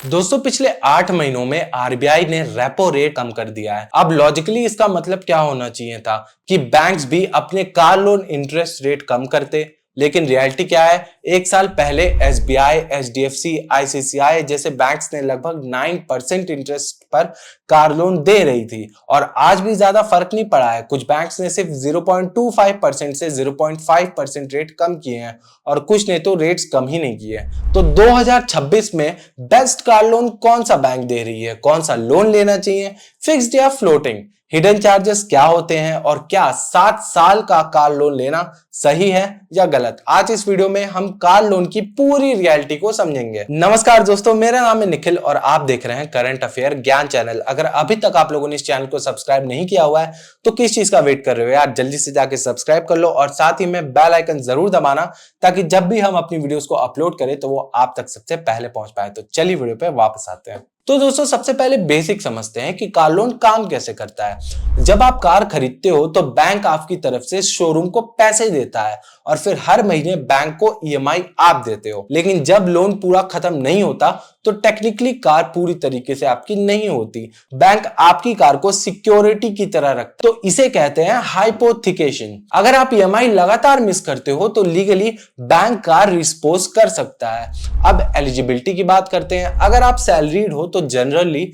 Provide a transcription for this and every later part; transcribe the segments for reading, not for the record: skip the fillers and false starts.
दोस्तों पिछले 8 महीनों में आरबीआई ने रेपो रेट कम कर दिया है। अब लॉजिकली इसका मतलब क्या होना चाहिए था कि बैंक्स भी अपने कार लोन इंटरेस्ट रेट कम करते, लेकिन रियलिटी क्या है? एक साल पहले एसबीआई, एचडीएफसी, आईसीआईसीआई जैसे बैंक्स ने लगभग 9% इंटरेस्ट पर कार लोन दे रही थी और आज भी ज्यादा फर्क नहीं पड़ा है। कुछ बैंक्स ने सिर्फ 0.25% से 0.5% रेट कम किए हैं और कुछ ने तो रेट्स कम ही नहीं किए। तो 2026 में बेस्ट कार लोन कौन सा बैंक दे रही है? कौन सा लोन लेना चाहिए, फिक्स्ड या फ्लोटिंग? हिडन चार्जेस क्या होते हैं और क्या 7 साल का कार लोन लेना सही है या गलत? आज इस वीडियो में हम कार लोन की पूरी रियलिटी को समझेंगे। नमस्कार दोस्तों, मेरा नाम है निखिल और आप देख रहे हैं करंट अफेयर ज्ञान चैनल। अगर अभी तक आप लोगों ने इस चैनल को सब्सक्राइब नहीं किया हुआ है तो किस चीज का वेट कर रहे हो यार, जल्दी से जाके सब्सक्राइब कर लो और साथ ही में बेल आइकन जरूर दबाना ताकि जब भी हम अपनी वीडियोस को अपलोड करें तो वो आप तक सबसे पहले पहुंच पाए। तो चलिए वीडियो पे वापस आते हैं। तो दोस्तों सबसे पहले बेसिक समझते हैं कि कार लोन काम कैसे करता है। जब आप कार खरीदते हो तो बैंक आपकी तरफ से शोरूम को पैसे देता है और फिर हर महीने बैंक को ईएमआई आप देते हो। लेकिन जब लोन पूरा खत्म नहीं होता तो टेक्निकली कार पूरी तरीके से आपकी नहीं होती। बैंक आपकी कार को सिक्योरिटी की तरह रखता है, तो इसे कहते हैं हाइपोथिकेशन। अगर आप ईएमआई लगातार मिस करते हो तो लीगली बैंक कार रिस्पोज कर सकता है। अब एलिजिबिलिटी की बात करते हैं। अगर आप सैलरीड हो तो जनरली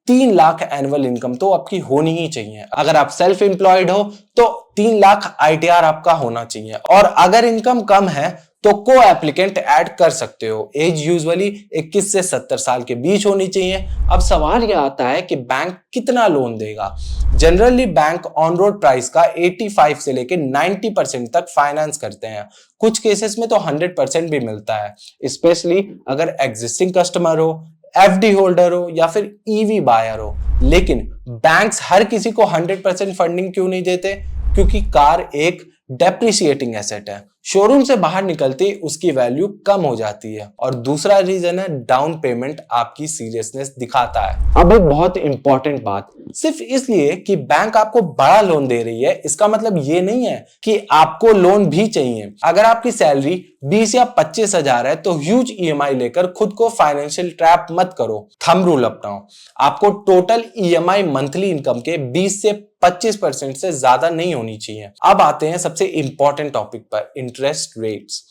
3 लाख एनुअल इनकम तो आपकी होनी ही चाहिए। अगर आप सेल्फ एम्प्लॉयड हो तो 3 लाख आईटीआर आपका होना चाहिए और अगर इनकम कम है तो को एप्लीकेंट ऐड कर सकते हो। एज यूजुअली 21 से 70 साल के बीच होनी चाहिए। अब सवाल यह आता है कि बैंक कितना लोन देगा। Generally bank on road price का 85 से लेकर 90% तक फाइनेंस करते हैं। कुछ केसेस में तो 100% भी मिलता है, स्पेशली अगर एग्जिस्टिंग कस्टमर हो, एफडी होल्डर हो या फिर ईवी बायर हो। लेकिन बैंक्स हर किसी को 100% फंडिंग क्यों नहीं देते? क्योंकि कार एक डेप्रिसिएटिंग एसेट है, शोरूम से बाहर निकलते उसकी वैल्यू कम हो जाती है। और दूसरा रीजन है डाउन पेमेंट आपकी सीरियसनेस दिखाता है। अब एक बहुत इंपॉर्टेंट बात, सिर्फ इसलिए कि बैंक आपको बड़ा लोन दे रही है इसका मतलब ये नहीं है कि आपको लोन भी चाहिए। अगर आपकी सैलरी 20 या 25 हजार है तो ह्यूज ईएमआई लेकर खुद को फाइनेंशियल ट्रैप मत करो। थंब रूल अपनाओ, आपको टोटल ईएमआई मंथली इनकम के 20 से 25% से ज्यादा नहीं होनी चाहिए। अब आते हैं सबसे इंपॉर्टेंट टॉपिक पर, इंटरेस्ट रेट्स।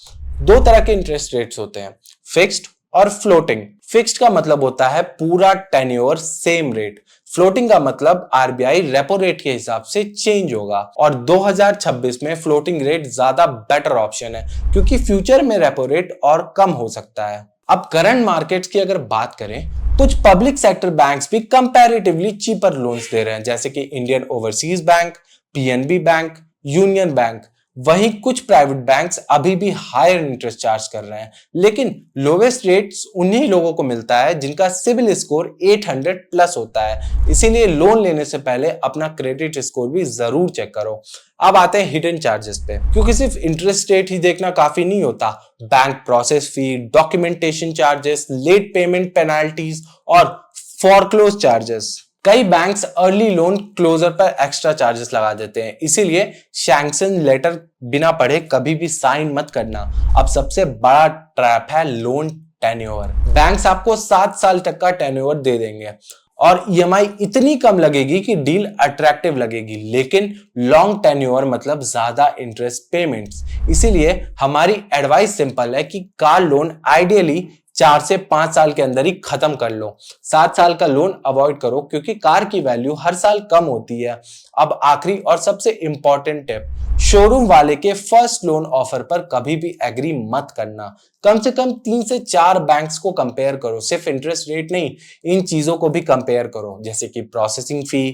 2 तरह के इंटरेस्ट रेट्स होते हैं, फिक्स्ड और फ्लोटिंग। फिक्स्ड का मतलब होता है पूरा टेन्योर सेम रेट। फ्लोटिंग का मतलब आरबीआई रेपो रेट के हिसाब से चेंज होगा और 2026 में फ्लोटिंग रेट ज्यादा बेटर ऑप्शन है क्योंकि फ्यूचर में रेपो रेट और कम हो सकता है। अब करंट मार्केट्स की अगर बात करें, कुछ पब्लिक सेक्टर बैंक्स भी कंपैरेटिवली चीपर लोन्स दे रहे हैं जैसे कि Indian overseas bank, PNB bank, union bank. वहीं कुछ प्राइवेट बैंक्स अभी भी हायर इंटरेस्ट चार्ज कर रहे हैं, लेकिन लोवेस्ट रेट्स उन्हीं लोगों को मिलता है जिनका सिविल स्कोर 800 प्लस होता है। इसीलिए लोन लेने से पहले अपना क्रेडिट स्कोर भी जरूर चेक करो। अब आते हैं हिडन चार्जेस पे, क्योंकि सिर्फ इंटरेस्ट रेट ही देखना काफी नहीं होता। Bank process fee, documentation charges, late payment penalties और फॉरक्लोज चार्जेस। कई बैंक्स अर्ली लोन क्लोजर पर एक्स्ट्रा चार्जेस लगा देते हैं, इसीलिए सैंक्शन लेटर बिना पढ़े कभी भी साइन मत करना। अब सबसे बड़ा ट्रैप है लोन टेन्योर। बैंक्स आपको 7 साल तक का टेन्योर दे देंगे और ईएमआई इतनी कम लगेगी कि डील अट्रैक्टिव लगेगी, लेकिन लॉन्ग टेन्योर मतलब ज्यादा इंटरेस्ट पेमेंट्स। इसीलिए हमारी एडवाइस सिंपल है कि कार लोन आइडियली 4 से 5 साल के अंदर ही खत्म कर लो। 7 साल का लोन अवॉइड करो क्योंकि कार की वैल्यू हर साल कम होती है। अब आखिरी और सबसे इंपॉर्टेंट टिप, शोरूम वाले के फर्स्ट लोन ऑफर पर कभी भी एग्री मत करना। कम से कम 3 से 4 बैंक्स को कंपेयर करो, सिर्फ इंटरेस्ट रेट नहीं, इन चीजों को भी कंपेयर करो जैसे कि processing fee,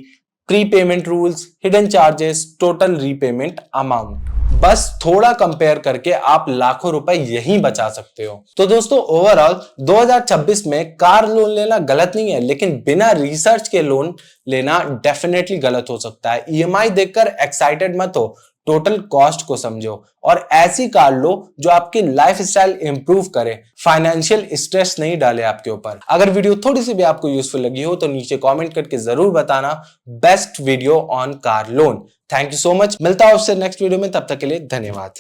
pre payment rules, hidden charges, total repayment amount. बस थोड़ा कंपेयर करके आप लाखों रुपए यहीं बचा सकते हो। तो दोस्तों ओवरऑल 2026 में कार लोन लेना गलत नहीं है, लेकिन बिना रिसर्च के लोन लेना डेफिनेटली गलत हो सकता है। ईएमआई देखकर एक्साइटेड मत हो, टोटल कॉस्ट को समझो और ऐसी कार लो जो आपकी लाइफस्टाइल इंप्रूव करे, फाइनेंशियल स्ट्रेस नहीं डाले आपके ऊपर। अगर वीडियो थोड़ी सी भी आपको यूजफुल लगी हो तो नीचे कमेंट करके जरूर बताना, best video on car loan. Thank you so much, मिलता हूं आपसे नेक्स्ट वीडियो में, तब तक के लिए धन्यवाद।